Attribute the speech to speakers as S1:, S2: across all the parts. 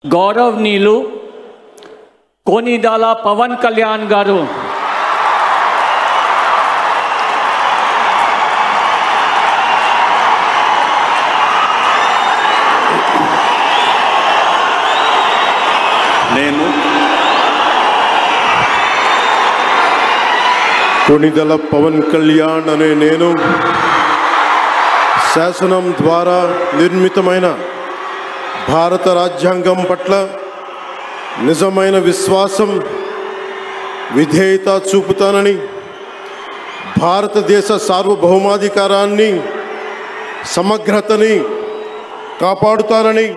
S1: గౌరవనీయులు కొనిదెల పవన్ కళ్యాణ్ గారు
S2: కొనిదెల పవన్ కళ్యాణ్ అనే నేను శాసనం ద్వారా నిర్మితమైన భారత రాజ్యాంగం పట్ల నిజమైన విశ్వాసం విధేయత చూపుతానని, భారతదేశ సార్వభౌమాధికారాన్ని సమగ్రతని కాపాడుతానని,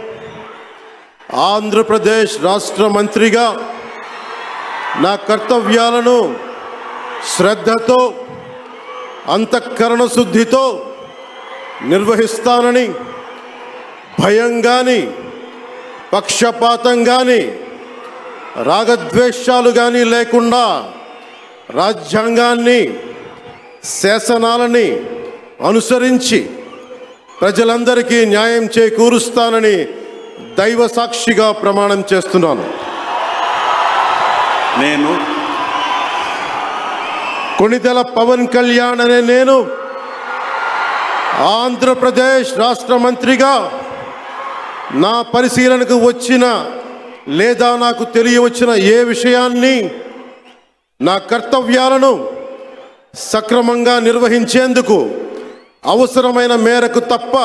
S2: ఆంధ్రప్రదేశ్ రాష్ట్ర మంత్రిగా నా కర్తవ్యాలను శ్రద్ధతో అంతఃకరణ శుద్ధితో నిర్వహిస్తానని, భయం కానీ పక్షపాతం కానీ రాగద్వేషాలు కానీ లేకుండా రాజ్యాంగాన్ని శాసనాలని అనుసరించి ప్రజలందరికీ న్యాయం చేకూరుస్తానని దైవ సాక్షిగా ప్రమాణం చేస్తున్నాను.
S3: నేను
S2: కొనిదెల పవన్ కళ్యాణ్ అనే నేను ఆంధ్రప్రదేశ్ రాష్ట్ర మంత్రిగా నా పరిశీలనకు వచ్చిన లేదా నాకు తెలియవచ్చిన ఏ విషయాన్ని నా కర్తవ్యాలను సక్రమంగా నిర్వహించేందుకు అవసరమైన మేరకు తప్ప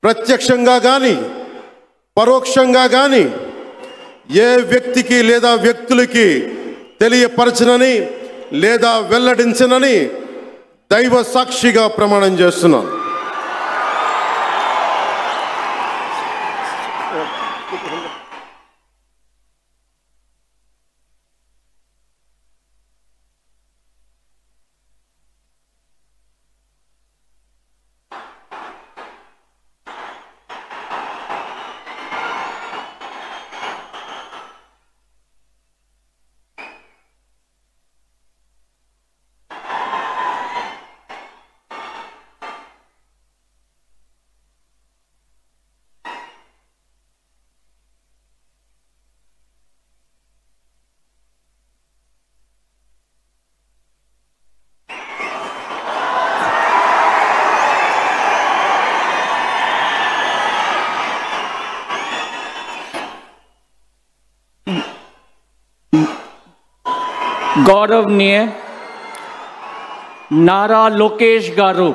S2: ప్రత్యక్షంగా కానీ పరోక్షంగా కానీ ఏ వ్యక్తికి లేదా వ్యక్తులకి తెలియపరచనని లేదా వెల్లడించనని దైవ సాక్షిగా ప్రమాణం చేస్తున్నాను.
S1: गौरवनीय नारा लोकेश गारू।